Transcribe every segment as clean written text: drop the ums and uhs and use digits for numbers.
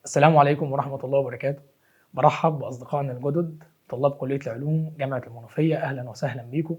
السلام عليكم ورحمة الله وبركاته. برحب بأصدقائنا الجدد طلاب كلية العلوم جامعة المنوفية، أهلا وسهلا بيكم.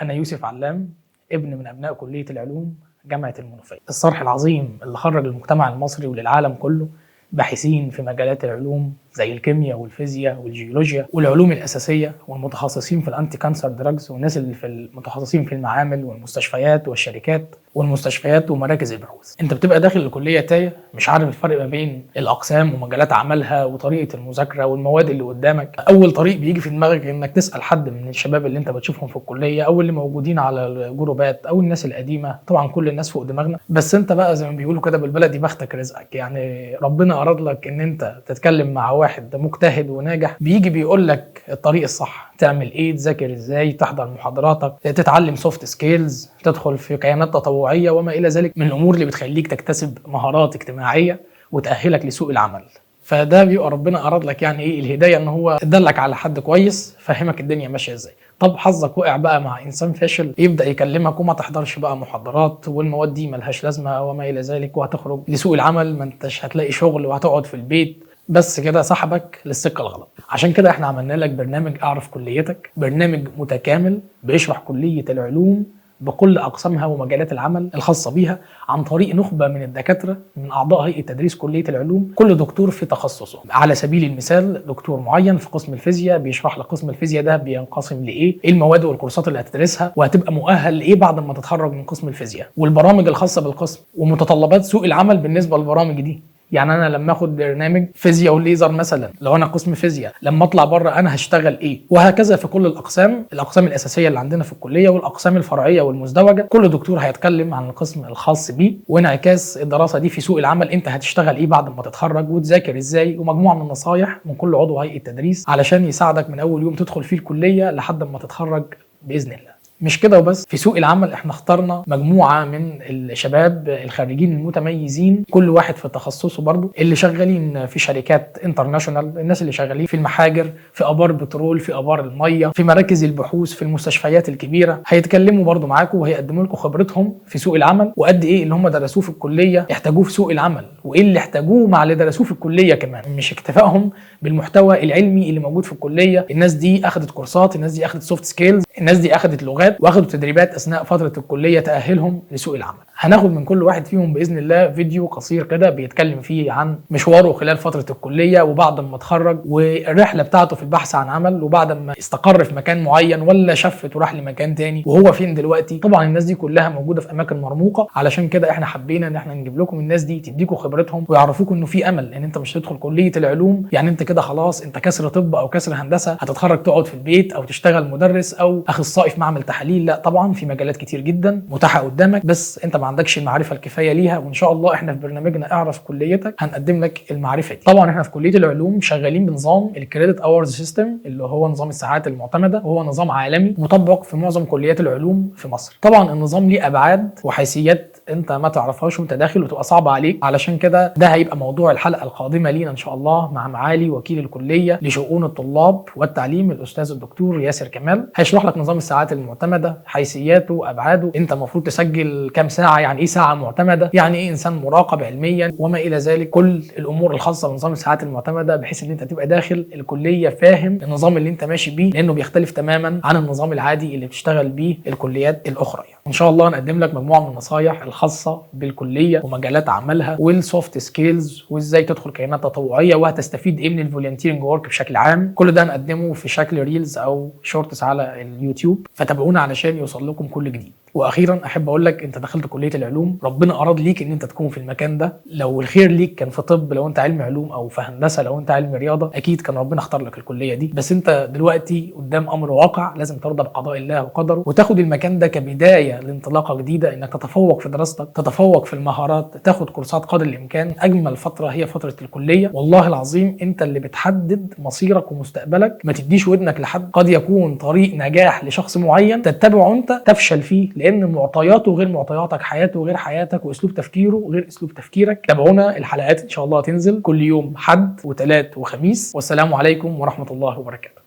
أنا يوسف علام، ابن من أبناء كلية العلوم جامعة المنوفية. الصرح العظيم اللي خرج للمجتمع المصري وللعالم كله باحثين في مجالات العلوم زي الكيمياء والفيزياء والجيولوجيا والعلوم الأساسية، والمتخصصين في الأنتي كانسر دراجز، والناس اللي في المتخصصين في المعامل والمستشفيات والشركات والمستشفيات ومراكز البحوث. انت بتبقى داخل الكليه تايه، مش عارف الفرق ما بين الاقسام ومجالات عملها وطريقه المذاكره والمواد اللي قدامك. اول طريق بيجي في دماغك انك تسال حد من الشباب اللي انت بتشوفهم في الكليه او اللي موجودين على الجروبات او الناس القديمه. طبعا كل الناس فوق دماغنا، بس انت بقى زي ما بيقولوا كده بالبلدي بختك رزقك. يعني ربنا اراد لك ان انت تتكلم مع واحد مجتهد وناجح، بيجي بيقول لك الطريق الصح، تعمل ايه، تذاكر ازاي، تحضر محاضراتك، تتعلم سوفت سكيلز، تدخل في كيانات تطوعيه وما الى ذلك من الامور اللي بتخليك تكتسب مهارات اجتماعيه وتاهلك لسوق العمل. فده بيبقى ربنا اراد لك يعني ايه الهدايه، ان هو دلك على حد كويس فهمك الدنيا ماشيه ازاي. طب حظك وقع بقى مع انسان فاشل يبدا يكلمك وما تحضرش بقى محاضرات والمواد دي ملهاش لازمه وما الى ذلك، وهتخرج لسوق العمل ما انتش هتلاقي شغل وهتقعد في البيت، بس كده سحبك للسكه الغلط. عشان كده احنا عملنا لك برنامج اعرف كليتك، برنامج متكامل بيشرح كليه العلوم بكل اقسامها ومجالات العمل الخاصه بيها عن طريق نخبه من الدكاتره من اعضاء هيئه تدريس كليه العلوم، كل دكتور في تخصصه. على سبيل المثال دكتور معين في قسم الفيزياء بيشرح لك قسم الفيزياء ده بينقسم لايه، ايه المواد والكورسات اللي هتدرسها، وهتبقى مؤهل لايه بعد ما تتخرج من قسم الفيزياء، والبرامج الخاصه بالقسم، ومتطلبات سوق العمل بالنسبه للبرامج دي. يعني انا لما اخد برنامج فيزياء والليزر مثلا، لو انا قسم فيزياء لما اطلع بره انا هشتغل ايه، وهكذا في كل الاقسام الاساسيه اللي عندنا في الكليه والاقسام الفرعيه والمزدوجه. كل دكتور هيتكلم عن القسم الخاص بيه وانعكاس الدراسه دي في سوق العمل، انت هتشتغل ايه بعد ما تتخرج وتذاكر ازاي، ومجموعه من النصايح من كل عضو هيئه تدريس علشان يساعدك من اول يوم تدخل فيه الكليه لحد ما تتخرج باذن الله. مش كده وبس، في سوق العمل احنا اخترنا مجموعه من الشباب الخريجين المتميزين، كل واحد في تخصصه برضه، اللي شغالين في شركات انترناشونال، الناس اللي شغالين في المحاجر، في ابار بترول، في ابار الميه، في مراكز البحوث، في المستشفيات الكبيره، هيتكلموا برضه معاكم وهيقدموا لكم خبرتهم في سوق العمل، وقد ايه اللي هم درسوه في الكليه يحتاجوه في سوق العمل، وايه اللي احتاجوه مع اللي درسوه في الكليه كمان. مش اكتفائهم بالمحتوى العلمي اللي موجود في الكليه، الناس دي اخذت كورسات، الناس دي اخذت سوفت سكيلز، الناس دي اخذت لغات، واخدوا تدريبات اثناء فتره الكليه تاهلهم لسوق العمل. هناخد من كل واحد فيهم باذن الله فيديو قصير كده بيتكلم فيه عن مشواره خلال فتره الكليه، وبعد ما اتخرج، والرحله بتاعته في البحث عن عمل، وبعد ما استقر في مكان معين ولا شفت وراح لمكان تاني وهو فين دلوقتي. طبعا الناس دي كلها موجوده في اماكن مرموقه، علشان كده احنا حبينا ان احنا نجيب لكم الناس دي تديكم خبرتهم ويعرفوكم انه في امل، ان انت مش هتدخل كليه العلوم يعني انت كده خلاص انت كسر طب او كسر هندسه هتتخرج تقعد في البيت او تشتغل مدرس او اخصائي في معمل تحاليل. لا طبعا في مجالات كتير جدا متاحه قدامك، بس انت ما عندكش المعرفه الكفايه ليها، وان شاء الله احنا في برنامجنا اعرف كليتك هنقدم لك المعرفه دي. طبعا احنا في كليه العلوم شغالين بنظام الكريدت اورز سيستم، اللي هو نظام الساعات المعتمده، وهو نظام عالمي مطبق في معظم كليات العلوم في مصر. طبعا النظام ليه ابعاد وحيثيات انت ما تعرفهاش وانت داخل وتبقى صعبه عليك، علشان كده ده هيبقى موضوع الحلقه القادمه لينا ان شاء الله مع معالي وكيل الكليه لشؤون الطلاب والتعليم الاستاذ الدكتور ياسر كمال. هيشرح لك نظام الساعات المعتمده، حيثياته، ابعاده، انت المفروض تسجل كام ساعه، يعني ايه ساعه معتمده، يعني ايه انسان مراقب علميا وما الى ذلك، كل الامور الخاصه بنظام الساعات المعتمده، بحيث ان انت تبقى داخل الكليه فاهم النظام اللي انت ماشي بيه، لانه بيختلف تماما عن النظام العادي اللي بتشتغل بيه الكليات الاخرى. يعني ان شاء الله نقدم لك مجموعه من النصايح الخاصه بالكليه ومجالات عملها والسوفت سكيلز، وازاي تدخل كيانات تطوعيه، وهتستفيد ايه من الفولنتيرنج ورك بشكل عام. كل ده هنقدمه في شكل ريلز او شورتس على اليوتيوب، فتابعونا علشان يوصل لكم كل جديد. واخيرا احب اقول لك انت دخلت كليه العلوم، ربنا اراد ليك ان انت تكون في المكان ده. لو الخير ليك كان في طب لو انت علم علوم، او في هندسه لو انت علم رياضه، اكيد كان ربنا اختار لك الكليه دي. بس انت دلوقتي قدام امر واقع، لازم ترضى بقضاء الله وقدره، وتاخد المكان ده كبدايه لانطلاقه جديده، انك تتفوق في دراستك، تتفوق في المهارات، تاخد كورسات قدر الامكان. اجمل فتره هي فتره الكليه، والله العظيم انت اللي بتحدد مصيرك ومستقبلك. ما تديش ودنك لحد، قد يكون طريق نجاح لشخص معين تتبعه انت تفشل فيه، لان معطياته غير معطياتك، حياته غير حياتك، واسلوب تفكيره غير اسلوب تفكيرك. تابعونا، الحلقات ان شاء الله تنزل كل يوم حد وثلاث وخميس، والسلام عليكم ورحمه الله وبركاته.